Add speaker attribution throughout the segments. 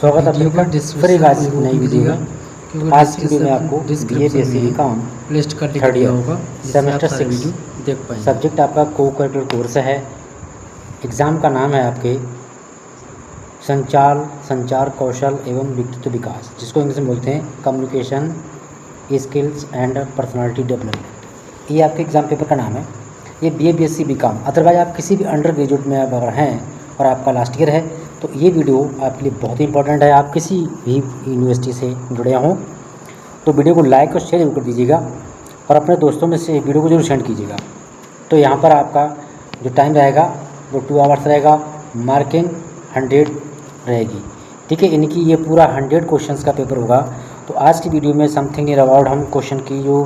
Speaker 1: स्वागत है
Speaker 2: वीडियो का
Speaker 1: आपका फ्री
Speaker 2: डिस्क्रिप्शन
Speaker 1: क्लास
Speaker 2: में वो
Speaker 1: नई वीडियो
Speaker 2: मिलेगा,
Speaker 1: में।
Speaker 2: क्योंकि
Speaker 1: आज की वीडियो में आपको
Speaker 2: डिस्क्रिप्शन
Speaker 1: BA
Speaker 2: में
Speaker 1: काम
Speaker 2: लिस्ट करके
Speaker 1: थर्ड
Speaker 2: दिया
Speaker 1: ईयर
Speaker 2: होगा, जिससे आप
Speaker 1: सेमेस्टर
Speaker 2: सारे
Speaker 1: 6
Speaker 2: वीडियो देख पाएंगे।
Speaker 1: सब्जेक्ट आपका को करिकुलर कोर्स है। एग्ज़ाम का नाम है आपके संचार कौशल एवं व्यक्तित्व विकास, जिसको इंग्लिश में बोलते हैं communication skills and personality development. ये आपके एग्ज़ाम पेपर का नाम है। ये BA BSc BCom, अदरवाइज आप किसी भी अंडर ग्रेजुएट में अगर हैं और आपका लास्ट ईयर है तो ये वीडियो आपके लिए बहुत ही इंपॉर्टेंट है। आप किसी भी यूनिवर्सिटी से जुड़े हों तो वीडियो को लाइक और शेयर जरूर कर दीजिएगा और अपने दोस्तों में से वीडियो को जरूर सेंड कीजिएगा। तो यहाँ पर आपका जो टाइम रहेगा वो 2 आवर्स रहेगा, मार्किंग 100 रहेगी। ठीक है, इनकी ये पूरा 100 क्वेश्चंस का पेपर होगा। तो आज की वीडियो में समथिंग नियर अबाउट हम क्वेश्चन की जो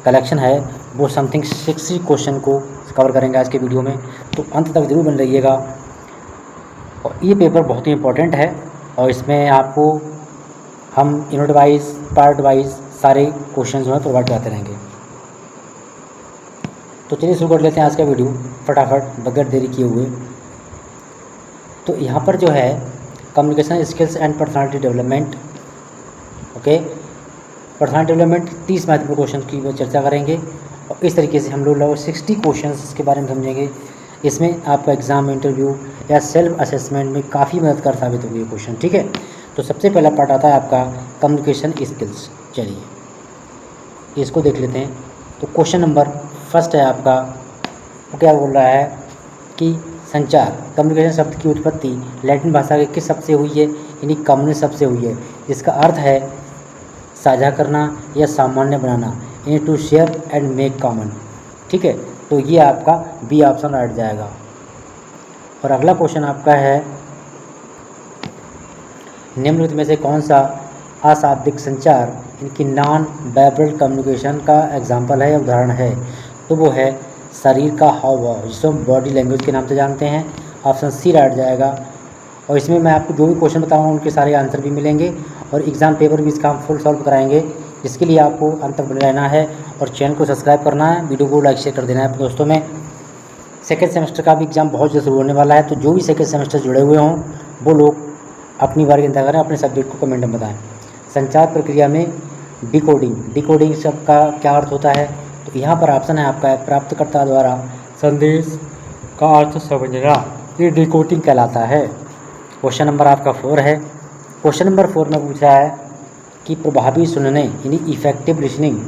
Speaker 1: कलेक्शन है वो समथिंग 60 क्वेश्चन को कवर करेंगे आज के वीडियो में। तो अंत तक जरूर बन रहिएगा। और ये पेपर बहुत ही इंपॉर्टेंट है और इसमें आपको हम यूनिट वाइज पार्ट वाइज सारे क्वेश्चन जो है प्रोवाइड करते रहेंगे। तो चलिए शुरू कर लेते हैं आज का वीडियो फटाफट बगैर देरी किए हुए। तो यहाँ पर जो है communication skills and personality development, okay, personality development 30 महत्वपूर्ण क्वेश्चन की चर्चा करेंगे और इस तरीके से हम लोग लगभग 60 क्वेश्चंस के बारे में समझेंगे। इसमें आपका एग्ज़ाम इंटरव्यू या सेल्फ असेसमेंट में काफ़ी मददगार साबित होगी ये क्वेश्चन। ठीक है, तो सबसे पहला पार्ट आता है आपका कम्युनिकेशन स्किल्स। चलिए इसको देख लेते हैं। तो क्वेश्चन नंबर फर्स्ट है आपका, वो क्या बोल रहा है कि संचार कम्युनिकेशन शब्द की उत्पत्ति लैटिन भाषा के किस शब्द से हुई है, यानी कम्युनिस शब्द से हुई है। इसका अर्थ है साझा करना या सामान्य बनाना, यानी to share and make common. ठीक है, तो ये आपका बी ऑप्शन राइट जाएगा। और अगला क्वेश्चन आपका है निम्नलिखित में से कौन सा अशाब्दिक संचार इनकी नॉन वर्बल कम्युनिकेशन का एग्जाम्पल है या उदाहरण है। तो वो है शरीर का हाव भाव, जिसको हम बॉडी लैंग्वेज के नाम से जानते हैं। ऑप्शन सी राइट जाएगा। और इसमें मैं आपको जो भी क्वेश्चन बताऊंगा उनके सारे आंसर भी मिलेंगे और एग्ज़ाम पेपर भी इसका हम फुल सॉल्व कराएंगे। इसके लिए आपको अंत तक बने रहना है और चैनल को सब्सक्राइब करना है, वीडियो को लाइक शेयर कर देना है अपने दोस्तों में। सेकेंड सेमेस्टर का भी एग्ज़ाम बहुत जल्द शुरू होने वाला है, तो जो भी सेकेंड सेमेस्टर जुड़े हुए हों वो लोग अपनी बार इंतजार करें, अपने सब्जेक्ट को कमेंट में बताएं। संचार प्रक्रिया में डिकोडिंग शब्द का क्या अर्थ होता है। तो यहाँ पर ऑप्शन है आपका प्राप्तकर्ता द्वारा संदेश का अर्थ समझना, ये डिकोडिंग कहलाता है। क्वेश्चन नंबर आपका 4 है। क्वेश्चन नंबर 4 में पूछ रहा है कि प्रभावी सुनने यानी इफेक्टिव लिसनिंग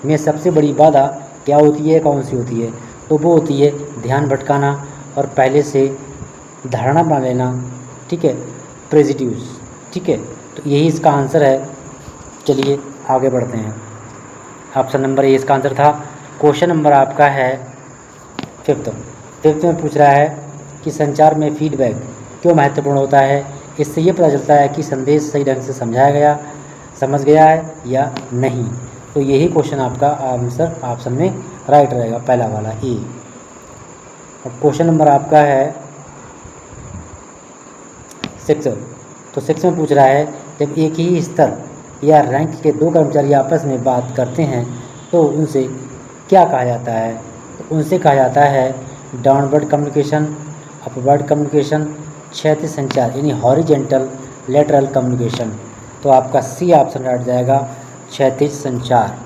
Speaker 1: में सबसे बड़ी बाधा क्या होती है, कौन सी होती है। तो वो होती है ध्यान भटकाना और पहले से धारणा बना लेना। ठीक है, प्रेजिड्यूस। ठीक है, तो यही इसका आंसर है। चलिए आगे बढ़ते हैं। ऑप्शन नंबर ए इसका आंसर था। क्वेश्चन नंबर आपका है फिफ्थ में पूछ रहा है कि संचार में फीडबैक क्यों महत्वपूर्ण होता है। इससे ये पता चलता है कि संदेश सही ढंग से समझ गया है या नहीं। तो यही क्वेश्चन आपका आंसर ऑप्शन में राइट रहेगा, पहला वाला ए। और क्वेश्चन नंबर आपका है 6। तो 6 में पूछ रहा है जब एक ही स्तर या रैंक के दो कर्मचारी आपस में बात करते हैं तो उनसे क्या कहा जाता है। तो उनसे कहा जाता है डाउनवर्ड कम्युनिकेशन, अपवर्ड कम्युनिकेशन, क्षैतिज संचार यानी हॉरिजेंटल लेटरल कम्युनिकेशन। तो आपका सी ऑप्शन राइट जाएगा, क्षैतिज संचार,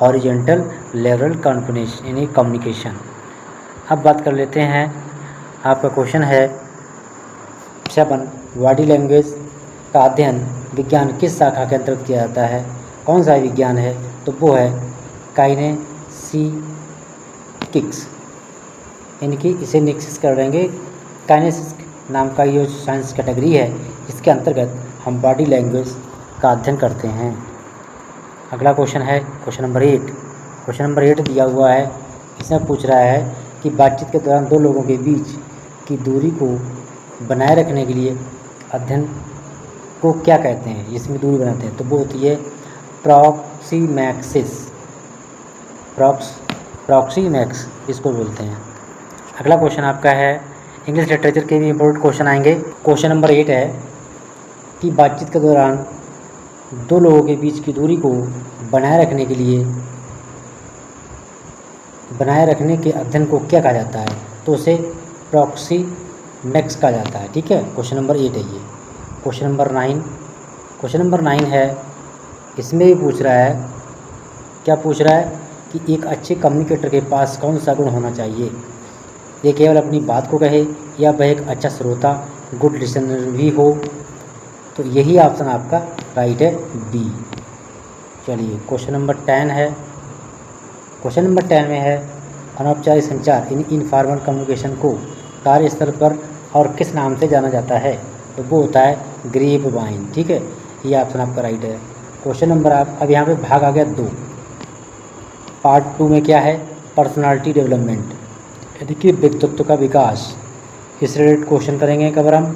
Speaker 1: हॉरिजेंटल लेटरल कम्युनिकेशन यानी कम्युनिकेशन। अब बात कर लेते हैं, आपका क्वेश्चन है 7, बॉडी लैंग्वेज का अध्ययन विज्ञान किस शाखा के अंतर्गत किया जाता है, कौन सा विज्ञान है। तो वो है काइनेसिक्स, यानी कि इसे निक्सिस कर देंगे। काइनेसिक्स नाम का ये साइंस कैटेगरी है, इसके अंतर्गत हम बॉडी लैंग्वेज का अध्ययन करते हैं। अगला क्वेश्चन है क्वेश्चन नंबर 8। क्वेश्चन नंबर 8 दिया हुआ है, इसमें पूछ रहा है कि बातचीत के दौरान दो लोगों के बीच की दूरी को बनाए रखने के लिए अध्ययन को क्या कहते हैं, इसमें दूरी बनाते हैं। तो वो होती है प्रॉक्सीमैक्सिस, प्रॉक्सीमैक्स इसको बोलते हैं। अगला क्वेश्चन आपका है इंग्लिश लिटरेचर के भी इंपॉर्टेंट क्वेश्चन आएंगे। क्वेश्चन नंबर 8 है कि बातचीत के दौरान दो लोगों के बीच की दूरी को बनाए रखने के अध्ययन को क्या कहा जाता है। तो उसे प्रॉक्सीमैक्स कहा जाता है। ठीक है, क्वेश्चन नंबर 8 है ये। क्वेश्चन नंबर 9 क्वेश्चन नंबर 9 है, इसमें भी पूछ रहा है, क्या पूछ रहा है कि एक अच्छे कम्युनिकेटर के पास कौन सा गुण होना चाहिए। ये केवल अपनी बात को कहे या वह एक अच्छा श्रोता, गुड लिसनर भी हो। तो यही ऑप्शन आपका राइट है, बी। चलिए क्वेश्चन नंबर 10 है। क्वेश्चन नंबर 10 में है, अनौपचारिक संचार इनफॉर्मल कम्युनिकेशन को कार्यस्थल पर और किस नाम से जाना जाता है। तो वो होता है ग्रेप वाइन। ठीक है, ये ऑप्शन आपका राइट है। क्वेश्चन नंबर आप अब यहाँ पे भाग आ गया 2। पार्ट 2 में क्या है, पर्सनालिटी डेवलपमेंट, यानी कि व्यक्तित्व का विकास। इस रिलेटेड क्वेश्चन करेंगे कवर हम।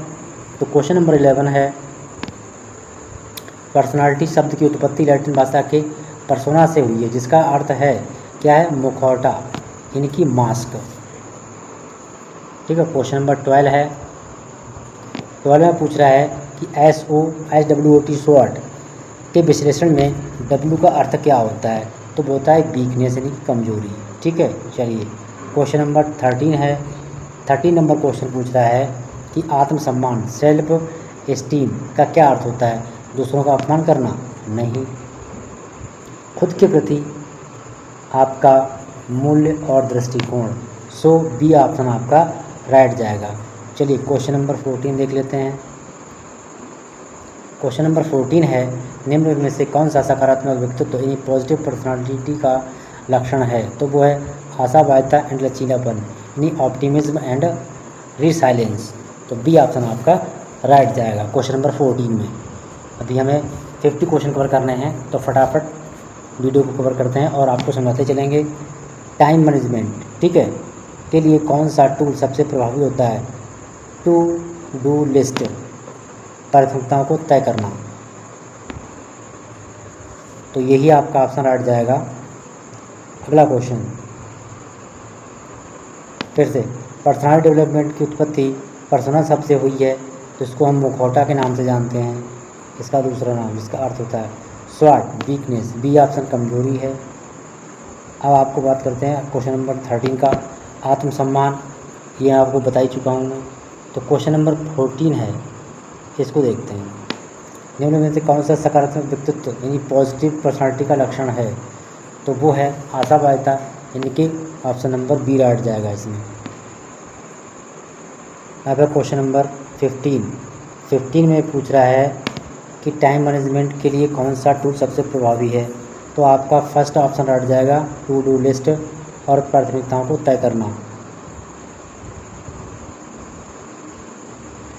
Speaker 1: तो क्वेश्चन नंबर 11 है, पर्सनालिटी शब्द की उत्पत्ति लैटिन भाषा के पर्सोना से हुई है, जिसका अर्थ है क्या है, मुखौटा, यानी कि मास्क। ठीक है, क्वेश्चन नंबर 12 है। 12 में पूछ रहा है कि SWOT शॉर्ट के विश्लेषण में W का अर्थ क्या होता है। तो वो होता है वीकनेस, यानी कि कमजोरी। ठीक है, चलिए क्वेश्चन नंबर 13 है। 13 नंबर क्वेश्चन पूछ रहा है कि आत्मसम्मान, सेल्फ एस्टीम का क्या अर्थ होता है। दूसरों का अपमान करना, नहीं, खुद के प्रति आपका मूल्य और दृष्टिकोण। सो बी ऑप्शन आपका राइट जाएगा। चलिए क्वेश्चन नंबर 14 देख लेते हैं। क्वेश्चन नंबर 14 है, निम्न में से कौन सा सकारात्मक व्यक्तित्व यानी पॉजिटिव पर्सनालिटी का लक्षण है। तो वो है आशावादिता एंड लचीलापन, यानी ऑप्टिमिज्म एंड रिसाइलेंस। तो बी ऑप्शन आपका राइट जाएगा क्वेश्चन नंबर 14 में। अभी हमें 50 क्वेश्चन कवर करने हैं, तो फटाफट वीडियो को कवर करते हैं और आपको समझाते चलेंगे। टाइम मैनेजमेंट, ठीक है, के लिए कौन सा टूल सबसे प्रभावी होता है। टू डू लिस्ट, प्राथमिकताओं को तय करना। तो यही आपका ऑप्शन राइट जाएगा। अगला क्वेश्चन फिर से, पर्सनालिटी डेवलपमेंट की उत्पत्ति पर्सनल शब्द से हुई है, तो इसको हम मुखौटा के नाम से जानते हैं। इसका दूसरा नाम, जिसका अर्थ होता है स्वॉट, वीकनेस। बी ऑप्शन कमजोरी है। अब आपको बात करते हैं क्वेश्चन नंबर 13 का, आत्मसम्मान। ये आपको बता ही चुका हूँ मैं। तो क्वेश्चन नंबर 14 है, इसको देखते हैं। निम्न में से कौन सा सकारात्मक व्यक्तित्व यानी पॉजिटिव पर्सनालिटी का लक्षण है। तो वो है आशावादिता, यानी कि ऑप्शन नंबर बी राइट जाएगा इसमें। अब है क्वेश्चन नंबर 15 में पूछ रहा है कि टाइम मैनेजमेंट के लिए कौन सा टूल सबसे प्रभावी है। तो आपका फर्स्ट ऑप्शन राइट जाएगा, टू डू लिस्ट और प्राथमिकताओं को तय करना।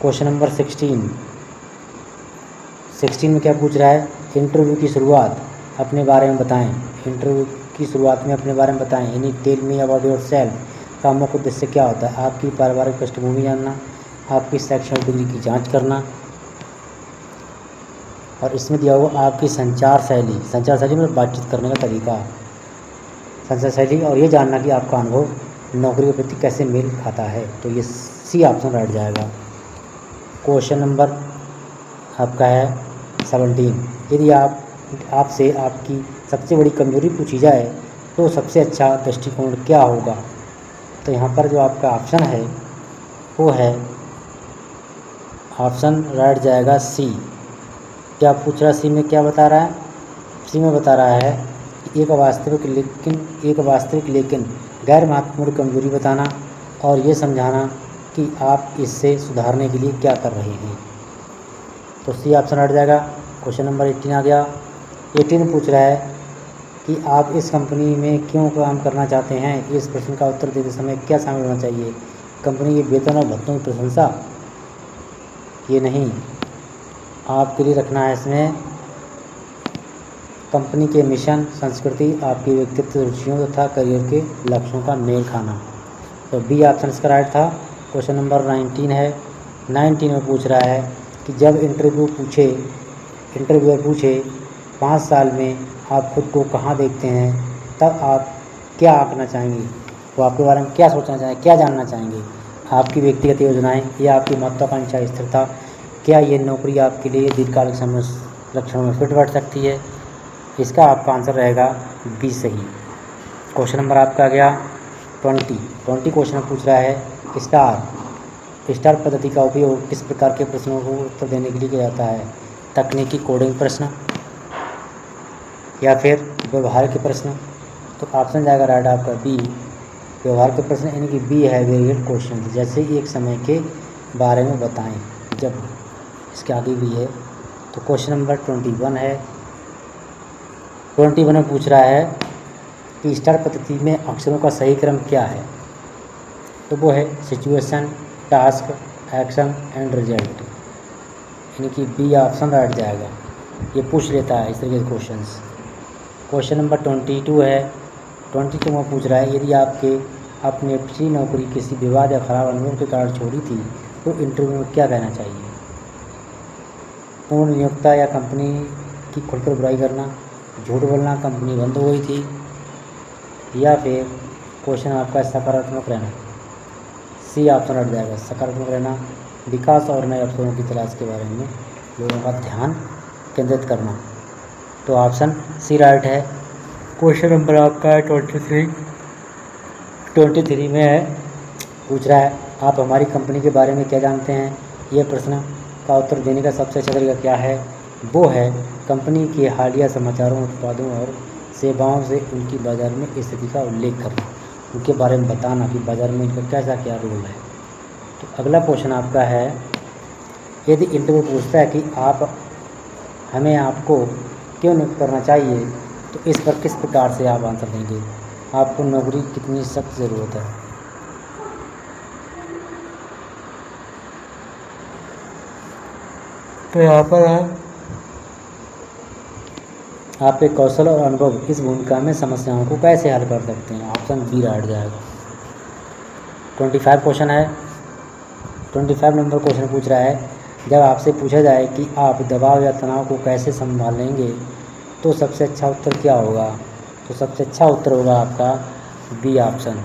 Speaker 1: क्वेश्चन नंबर 16 में क्या पूछ रहा है, इंटरव्यू की शुरुआत अपने बारे में बताएं। इंटरव्यू की शुरुआत में अपने बारे में बताएं, यानी tell me about yourself का मुख्य उद्देश्य क्या होता है। आपकी पारिवारिक पृष्ठभूमि जानना, आपकी शैक्षणिक डिग्री की जांच करना, और इसमें दिया हुआ आपकी संचार शैली मतलब बातचीत करने का तरीका, संचार शैली, और ये जानना कि आपका अनुभव नौकरी के प्रति कैसे मेल खाता है। तो ये सी ऑप्शन राइट जाएगा। क्वेश्चन नंबर आपका है 17, यदि आपसे आपकी सबसे बड़ी कमजोरी पूछी जाए तो सबसे अच्छा दृष्टिकोण क्या होगा। तो यहाँ पर जो आपका ऑप्शन है वो है ऑप्शन राइट जाएगा सी। क्या पूछ रहा है, सी में क्या बता रहा है। सी में बता रहा है कि एक वास्तविक लेकिन गैर महत्वपूर्ण कमजोरी बताना और ये समझाना कि आप इससे सुधारने के लिए क्या कर रहे हैं। तो सी ऑप्शन हट जाएगा। क्वेश्चन नंबर 18 आ गया। 18 पूछ रहा है कि आप इस कंपनी में क्यों काम करना चाहते हैं। इस प्रश्न का उत्तर देते समय क्या शामिल होना चाहिए। कंपनी के वेतन और भत्तों की प्रशंसा, ये नहीं, आपके लिए रखना है इसमें कंपनी के मिशन, संस्कृति, आपकी व्यक्तित्व रुचियों तथा करियर के लक्ष्यों का मेल खाना। तो बी ऑप्शन इसका राइट था। क्वेश्चन नंबर 19 है। 19 में पूछ रहा है कि जब इंटरव्यूअर पूछे 5 साल में आप खुद को कहाँ देखते हैं, तब आप क्या आंकना चाहेंगे। वो आपके बारे में क्या सोचना चाहेंगे, क्या जानना चाहेंगे। आपकी व्यक्तिगत योजनाएं या आपकी महत्वाकांक्षा स्थिरता, क्या ये नौकरी आपके लिए दीर्घकालिक समय लक्ष्यों में फिट बैठ सकती है। इसका आपका आंसर रहेगा बी सही। क्वेश्चन नंबर आपका आ गया 20 क्वेश्चन पूछ रहा है स्टार पद्धति का उपयोग किस प्रकार के प्रश्नों को उत्तर देने के लिए किया जाता है। तकनीकी कोडिंग प्रश्न या फिर व्यवहार के प्रश्न। तो ऑप्शन जाएगा राइट आपका बी, व्यवहार के प्रश्न, यानी कि बी है वेरिएट क्वेश्चन, जैसे एक समय के बारे में बताएं जब। इसके आगे भी है। तो क्वेश्चन नंबर 21 है। 21 में पूछ रहा है कि स्टार पद्धति में अक्षरों का सही क्रम क्या है। तो वो है situation, task, action and result, यानी कि बी ऑप्शन राइट जाएगा। ये पूछ लेता है इस तरीके के क्वेश्चंस। क्वेश्चन नंबर 22 है। 22 में पूछ रहा है यदि आपने पिछली नौकरी किसी विवाद या खराब अनुभव के कारण छोड़ी थी तो इंटरव्यू में क्या कहना चाहिए। पूर्ण नियोक्ता या कंपनी की खुलकर बुराई करना, झूठ बोलना, कंपनी बंद हो गई थी, या फिर क्वेश्चन आपका सकारात्मक रहना। सी ऑप्शन हट जाएगा, सकारात्मक रहना, विकास और नए अवसरों की तलाश के बारे में लोगों का ध्यान केंद्रित करना। तो ऑप्शन सी राइट है। क्वेश्चन नंबर आपका है 23 में है, पूछ रहा है आप हमारी कंपनी के बारे में क्या जानते हैं। यह प्रश्न का उत्तर देने का सबसे अच्छा तरीका क्या है। वो है कंपनी के हालिया समाचारों, उत्पादों और सेवाओं से उनकी बाज़ार में स्थिति का उल्लेख करना, उनके बारे में बताना कि बाज़ार में इनका कैसा क्या रोल है। तो अगला क्वेश्चन आपका है, यदि इंटरव्यू पूछता है कि हमें आपको क्यों नियुक्त करना चाहिए, तो इस पर किस प्रकार से आप आंसर देंगे। आपको नौकरी की कितनी सख्त ज़रूरत है। तो यहाँ पर है आपके कौशल और अनुभव इस भूमिका में समस्याओं को कैसे हल कर सकते हैं। ऑप्शन बी राइट जाएगा। 25 क्वेश्चन है। 25 नंबर क्वेश्चन पूछ रहा है जब आपसे पूछा जाए कि आप दबाव या तनाव को कैसे संभालेंगे तो सबसे अच्छा उत्तर क्या होगा। तो सबसे अच्छा उत्तर होगा आपका बी ऑप्शन।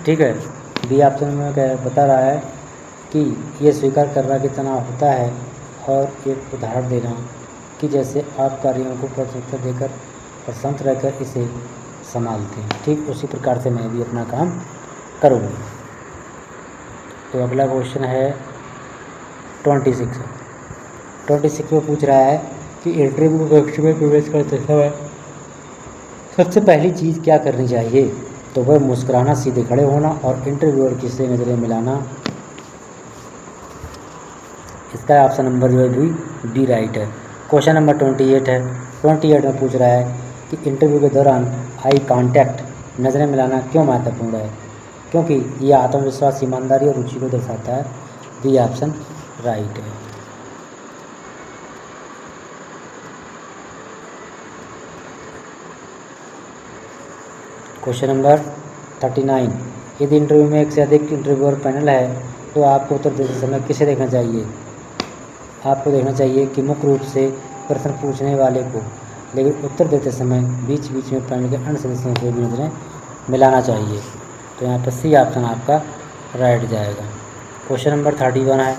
Speaker 1: ठीक है, बी ऑप्शन में क्या बता रहा है कि ये स्वीकार करना कि तनाव होता है और एक उदाहरण देना कि जैसे आप कार्यों को प्राथमिकता देकर और शांत रहकर इसे संभालते हैं, ठीक उसी प्रकार से मैं भी अपना काम करूँगी। तो अगला क्वेश्चन है 26 में पूछ रहा है कि इंटरव्यू कक्ष में प्रवेश करते समय सबसे पहली चीज़ क्या करनी चाहिए। तो वह मुस्कुराना, सीधे खड़े होना और इंटरव्यूअर की से नज़रें मिलाना। इसका ऑप्शन नंबर जो है डी राइट है। क्वेश्चन नंबर 28 है। 28 में पूछ रहा है कि इंटरव्यू के दौरान आई कांटेक्ट, नज़रें मिलाना क्यों महत्वपूर्ण है। क्योंकि यह आत्मविश्वास, ईमानदारी और रुचि को दर्शाता है। डी ऑप्शन राइट है। क्वेश्चन नंबर 39, यदि इंटरव्यू में एक से अधिक इंटरव्यूअर पैनल है तो आपको उत्तर देते समय किसे देखना चाहिए। आपको देखना चाहिए कि मुख्य रूप से प्रश्न पूछने वाले को, लेकिन उत्तर देते समय बीच बीच में पैनल के अन्य सदस्यों से भी नजरें मिलाना चाहिए। तो यहाँ पर सी ऑप्शन आपका राइट जाएगा। क्वेश्चन नंबर 31 है।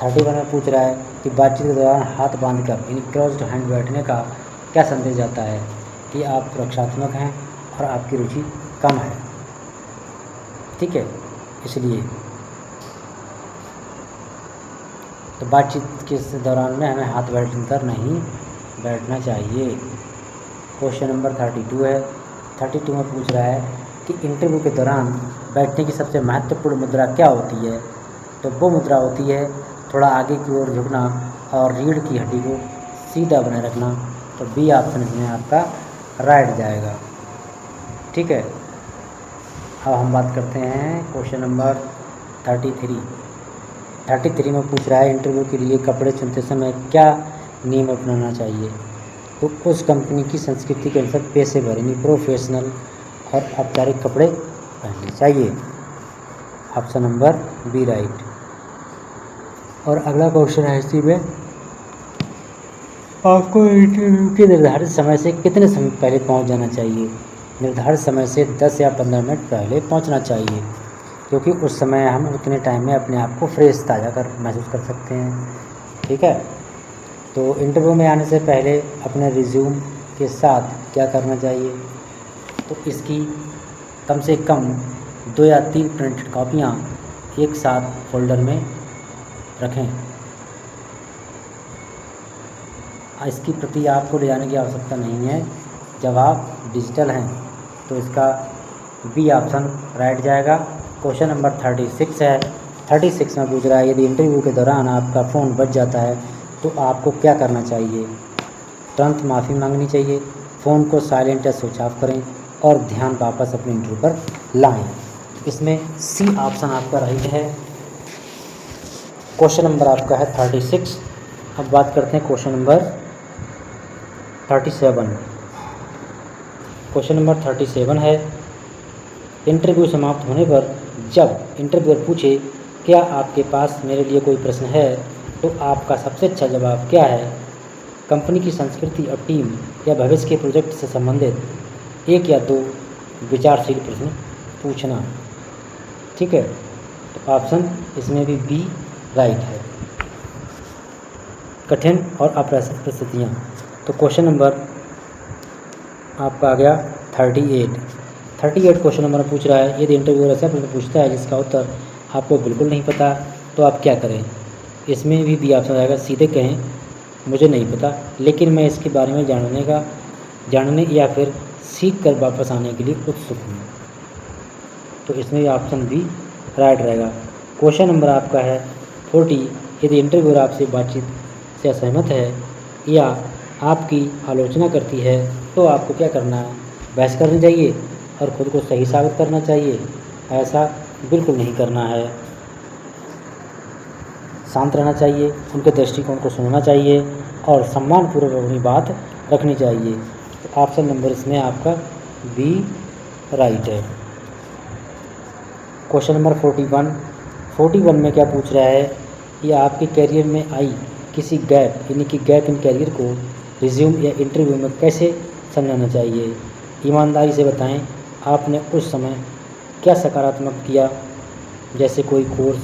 Speaker 1: 31 में पूछ रहा है कि बातचीत के दौरान हाथ बांधकर यानी क्रॉस्ड हैंड बैठने का क्या संदेश जाता है कि आप रक्षात्मक हैं और आपकी रुचि कम है। ठीक है, इसलिए तो बातचीत के दौरान में हमें हाथ बैठकर नहीं बैठना चाहिए। क्वेश्चन नंबर 32 है। 32 में पूछ रहा है कि इंटरव्यू के दौरान बैठने की सबसे महत्वपूर्ण मुद्रा क्या होती है। तो वो मुद्रा होती है थोड़ा आगे की ओर झुकना और रीढ़ की हड्डी को सीधा बनाए रखना। तो बी ऑप्शन इसमें आपका राइट जाएगा। ठीक है, अब हम बात करते हैं क्वेश्चन नंबर 33 में पूछ रहा है इंटरव्यू के लिए कपड़े चुनते समय क्या नियम अपनाना चाहिए। तो उस कंपनी की संस्कृति के अनुसार पेशेवर यानी प्रोफेशनल और औपचारिक कपड़े पहनने चाहिए। Option number B right. और अगला क्वेश्चन है इसी में, आपको इंटरव्यू के निर्धारित समय से कितने समय पहले पहुंच जाना चाहिए। निर्धारित समय से 10 या 15 मिनट पहले पहुंचना चाहिए, क्योंकि उस समय हम उतने टाइम में अपने आप को फ्रेश ताज़ा कर महसूस कर सकते हैं। ठीक है, तो इंटरव्यू में आने से पहले अपने रिज्यूम के साथ क्या करना चाहिए। तो इसकी कम से कम 2 या 3 प्रिंटेड कॉपियाँ एक साथ फोल्डर में रखें। इसकी प्रति आपको ले जाने की आवश्यकता नहीं है जब आप डिजिटल हैं। तो इसका बी ऑप्शन राइट जाएगा। क्वेश्चन नंबर 36 है। 36 में पूछ रहा है, यदि इंटरव्यू के दौरान आपका फ़ोन बज जाता है तो आपको क्या करना चाहिए? तुरंत माफ़ी मांगनी चाहिए, फ़ोन को साइलेंट या स्विच ऑफ करें और ध्यान वापस अपने इंटरव्यू पर लाएं। इसमें सी ऑप्शन आपका राइट है। क्वेश्चन नंबर आपका है 36। अब बात करते हैं क्वेश्चन नंबर 37। क्वेश्चन नंबर 37 है, इंटरव्यू समाप्त होने पर जब इंटरव्यूअर पूछे क्या आपके पास मेरे लिए कोई प्रश्न है, तो आपका सबसे अच्छा जवाब क्या है? कंपनी की संस्कृति और टीम या भविष्य के प्रोजेक्ट से संबंधित 1 या 2 विचारशील प्रश्न पूछना। ठीक है, तो ऑप्शन इसमें भी बी राइट है। कठिन और अप्रत्याशित परिस्थितियाँ। तो क्वेश्चन नंबर आपका आ गया 38 क्वेश्चन नंबर पूछ रहा है, यदि इंटरव्यूअर ऐसा प्रश्न पूछता है जिसका उत्तर आपको बिल्कुल नहीं पता तो आप क्या करें? इसमें भी बी ऑप्शन आएगा। सीधे कहें मुझे नहीं पता, लेकिन मैं इसके बारे में जानने या फिर सीख कर वापस आने के लिए उत्सुक हूँ। तो इसमें भी ऑप्शन बी राइट रहेगा। क्वेश्चन नंबर आपका है 40, यदि इंटरव्यूअर आपसे बातचीत से असहमत है या आपकी आलोचना करती है तो आपको क्या करना है? बहस करनी चाहिए और ख़ुद को सही साबित करना चाहिए? ऐसा बिल्कुल नहीं करना है। शांत रहना चाहिए, उनके दृष्टिकोण को सुनना चाहिए और सम्मानपूर्वक अपनी बात रखनी चाहिए। तो ऑप्शन नंबर इसमें आपका बी राइट है। क्वेश्चन नंबर 41 में क्या पूछ रहा है कि आपके करियर में आई किसी गैप यानी कि गैप इन करियर को रिज्यूम या इंटरव्यू में कैसे समझाना चाहिए? ईमानदारी से बताएं आपने उस समय क्या सकारात्मक किया, जैसे कोई कोर्स,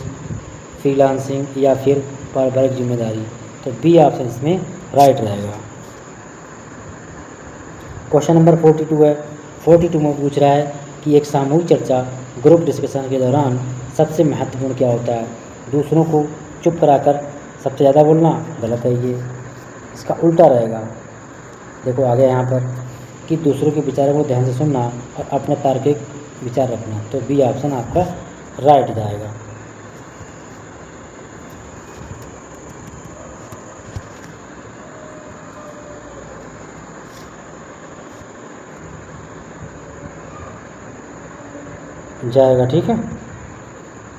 Speaker 1: फ्रीलांसिंग या फिर पारिवारिक जिम्मेदारी। तो बी ऑप्शन इसमें राइट रहेगा। क्वेश्चन नंबर 42 है। 42 में पूछ रहा है कि एक सामूहिक चर्चा ग्रुप डिस्कशन के दौरान सबसे महत्वपूर्ण क्या होता है? दूसरों को चुप कराकर सबसे ज़्यादा बोलना गलत है। ये इसका उल्टा रहेगा। देखो आगे यहाँ पर कि दूसरों के विचारों को ध्यान से सुनना और अपने तार्किक विचार रखना। तो बी ऑप्शन आपका राइट जाएगा। ठीक है,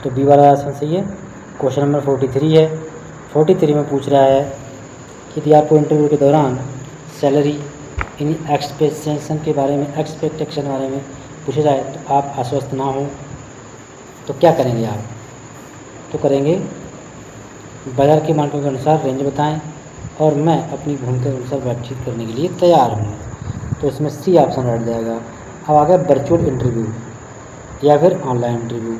Speaker 1: तो बी वाला ऑप्शन सही है। क्वेश्चन नंबर 43 है। 43 में पूछ रहा है कि यदि आपको इंटरव्यू के दौरान सैलरी इन एक्सपेक्टेशन के बारे में पूछा जाए तो आप आश्वस्त ना हो तो क्या करेंगे आप? तो करेंगे बाजार के मानकों के अनुसार रेंज बताएं और मैं अपनी भूमिका के अनुसार बातचीत करने के लिए तैयार हूँ। तो इसमें सी ऑप्शन रह जाएगा। अब आ गया वर्चुअल इंटरव्यू या फिर ऑनलाइन इंटरव्यू।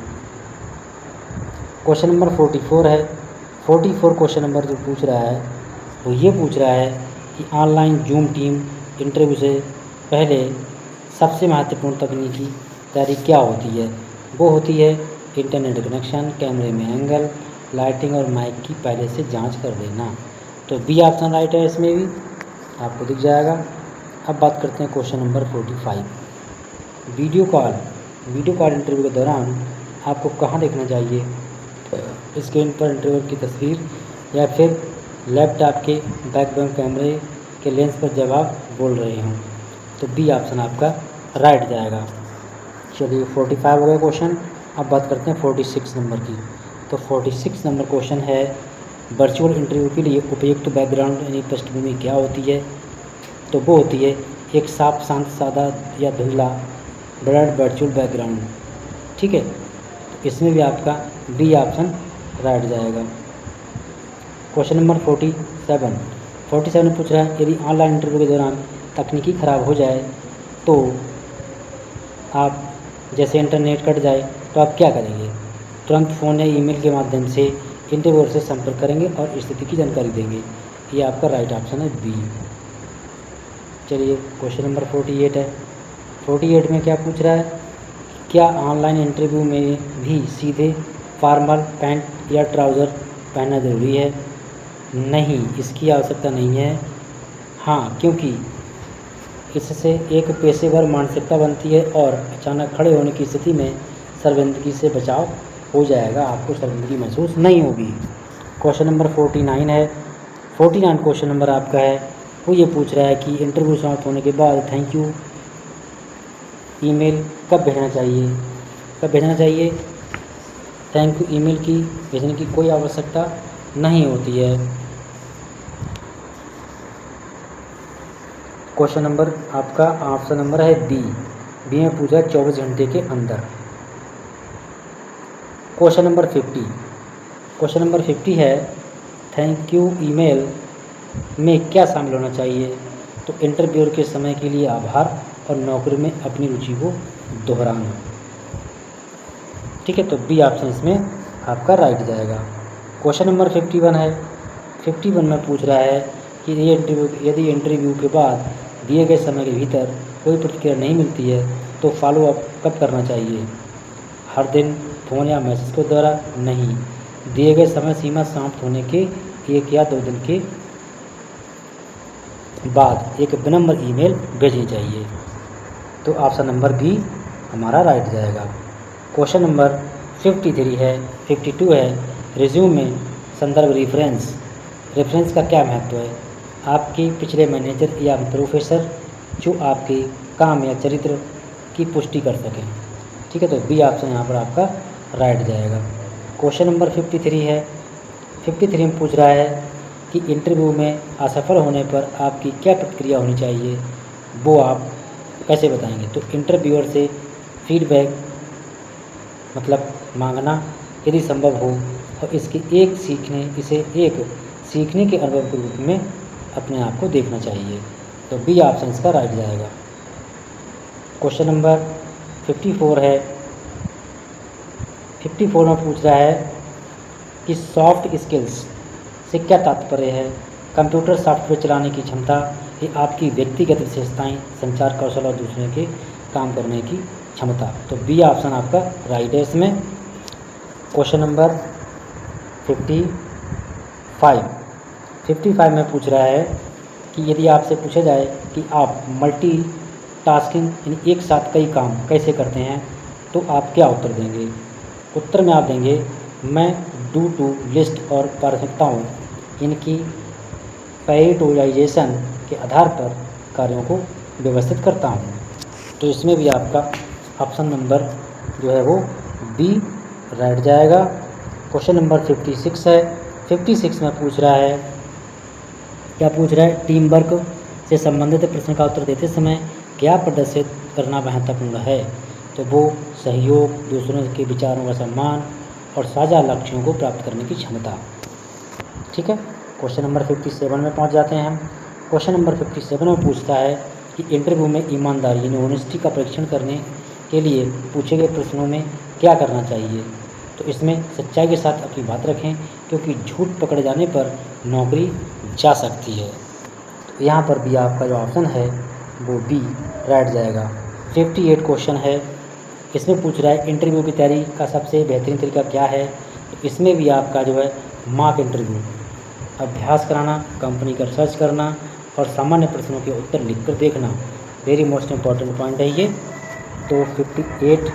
Speaker 1: क्वेश्चन नंबर 44 है। 44 क्वेश्चन नंबर जो पूछ रहा है वो ये पूछ रहा है कि ऑनलाइन जूम टीम इंटरव्यू से पहले सबसे महत्वपूर्ण तकनीकी तैयारी क्या होती है? वो होती है इंटरनेट कनेक्शन, कैमरे में एंगल, लाइटिंग और माइक की पहले से जांच कर लेना। तो बी ऑप्शन राइट है। इसमें भी आपको दिख जाएगा। अब बात करते हैं question number 45। Video call interview के दौरान आपको कहाँ देखना चाहिए? स्क्रीन पर इंटरव्यूअर की तस्वीर या फिर लैपटॉप के बैकग्राउंड कैमरे के लेंस पर जब आप बोल रहे हों। तो बी ऑप्शन आपका राइट जाएगा। चलिए 45 हो गया क्वेश्चन। अब बात करते हैं 46 नंबर की। तो 46 नंबर क्वेश्चन है, वर्चुअल इंटरव्यू के लिए उपयुक्त बैकग्राउंड यानी पृष्ठभूमि क्या होती है? तो वो होती है एक साफ, शांत, सादा या धुंधला ब्लर्ड वर्चुअल बैकग्राउंड। ठीक है, तो इसमें भी आपका बी ऑप्शन राइट जाएगा। क्वेश्चन नंबर 47 पूछ रहा है, यदि ऑनलाइन इंटरव्यू के दौरान तकनीकी ख़राब हो जाए तो आप जैसे इंटरनेट कट जाए तो आप क्या करेंगे? तुरंत फ़ोन या ईमेल के माध्यम से इंटरव्यूअर से संपर्क करेंगे और स्थिति की जानकारी देंगे। ये आपका राइट ऑप्शन है बी। चलिए क्वेश्चन नंबर 48 है। 48 में क्या पूछ रहा है, क्या ऑनलाइन इंटरव्यू में भी सीधे फॉर्मल पैंट या ट्राउज़र पहनना ज़रूरी है? नहीं, इसकी आवश्यकता नहीं है। हाँ, क्योंकि इससे एक पेशेवर मानसिकता बनती है और अचानक खड़े होने की स्थिति में शर्मिंदगी से बचाव हो जाएगा, आपको शर्मिंदगी महसूस नहीं होगी। क्वेश्चन नंबर 49 है। 49 क्वेश्चन नंबर आपका है, वो ये पूछ रहा है कि इंटरव्यू समाप्त होने के बाद थैंक यू ईमेल कब भेजना चाहिए। कब भेजना चाहिए? थैंक यू ईमेल की भेजने की कोई आवश्यकता नहीं होती है। क्वेश्चन नंबर आपका ऑप्शन नंबर है बी में पूछा 24 घंटे के अंदर। Question number 50। क्वेश्चन नंबर 50 है, थैंक यू ईमेल में क्या शामिल होना चाहिए? तो इंटरव्यूअर के समय के लिए आभार और नौकरी में अपनी रुचि को दोहराना। ठीक है, तो बी ऑप्शन इसमें आपका राइट जाएगा। क्वेश्चन नंबर 51 है। 51 में पूछ रहा है कि यदि इंटरव्यू के बाद दिए गए समय के भीतर कोई प्रतिक्रिया नहीं मिलती है तो फॉलोअप कब करना चाहिए? हर दिन, फ़ोन या मैसेज के द्वारा? नहीं, दिए गए समय सीमा समाप्त होने के 1 या 2 दिन के बाद एक विनम्र ईमेल भेजनी चाहिए। तो ऑप्शन नंबर बी हमारा राइट जाएगा। क्वेश्चन नंबर 53 है। 52 है, रिज्यूम में संदर्भ रेफरेंस का क्या महत्व है? आपके पिछले मैनेजर या प्रोफेसर जो आपके काम या चरित्र की पुष्टि कर सकें। ठीक है, तो बी ऑप्शन यहाँ पर आपका राइट जाएगा। क्वेश्चन नंबर 53 है। 53 में पूछ रहा है कि इंटरव्यू में असफल होने पर आपकी क्या प्रतिक्रिया होनी चाहिए, वो आप कैसे बताएंगे? तो इंटरव्यूअर से फीडबैक मतलब मांगना यदि संभव हो और इसे एक सीखने के अनुभव के रूप में अपने आप को देखना चाहिए। तो बी ऑप्शन इसका राइट जाएगा। क्वेश्चन नंबर 54 है। 54 में पूछ रहा है कि सॉफ्ट स्किल्स से क्या तात्पर्य है? कंप्यूटर सॉफ्टवेयर चलाने की क्षमता, ये आपकी व्यक्तिगत विशेषताएं, संचार कौशल और दूसरे के काम करने की क्षमता। तो बी ऑप्शन आपका राइट है इसमें। क्वेश्चन नंबर 55 में पूछ रहा है कि यदि आपसे पूछा जाए कि आप मल्टीटास्किंग यानी एक साथ कई काम कैसे करते हैं तो आप क्या उत्तर देंगे? उत्तर में आप देंगे, मैं डू टू लिस्ट और प्राथमिकताओं इनकी प्रायोरिटाइजेशन के आधार पर कार्यों को व्यवस्थित करता हूँ। तो इसमें भी आपका ऑप्शन नंबर जो है वो बी राइट जाएगा। क्वेश्चन नंबर 56 है। 56 में पूछ रहा है, क्या पूछ रहा है? टीम वर्क से संबंधित प्रश्न का उत्तर देते समय क्या प्रदर्शित करना महत्वपूर्ण है? तो वो सहयोग, दूसरों के विचारों का सम्मान और साझा लक्ष्यों को प्राप्त करने की क्षमता। ठीक है, क्वेश्चन नंबर 57 में पहुंच जाते हैं हम। क्वेश्चन नंबर 57 में पूछता है कि इंटरव्यू में ईमानदारी यानी ऑनेस्टी का परीक्षण करने के लिए पूछे गए प्रश्नों में क्या करना चाहिए? तो इसमें सच्चाई के साथ अपनी बात रखें क्योंकि झूठ पकड़े जाने पर नौकरी जा सकती है। तो यहाँ पर भी आपका जो ऑप्शन है वो बी राइट जाएगा। 58 क्वेश्चन है। इसमें पूछ रहा है इंटरव्यू की तैयारी का सबसे बेहतरीन तरीका क्या है? तो इसमें भी आपका जो है मॉक इंटरव्यू, अभ्यास कराना, कंपनी का रिसर्च करना और सामान्य प्रश्नों के उत्तर लिखकर देखना वेरी मोस्ट इम्पॉर्टेंट पॉइंट है ये। तो 58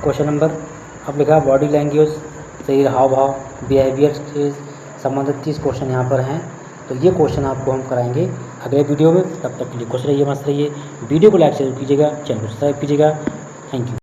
Speaker 1: क्वेश्चन नंबर अब लिखा बॉडी लैंग्वेज, शरीर हाव भाव, बिहेवियर से संबंधित 30 क्वेश्चन यहाँ पर हैं। तो ये क्वेश्चन आपको हम कराएंगे अगले वीडियो में। तब तक के लिए खुश रहिए, मस्त रहिए। वीडियो को लाइक जरूर कीजिएगा, चैनल को सब्सक्राइब कीजिएगा। Thank you.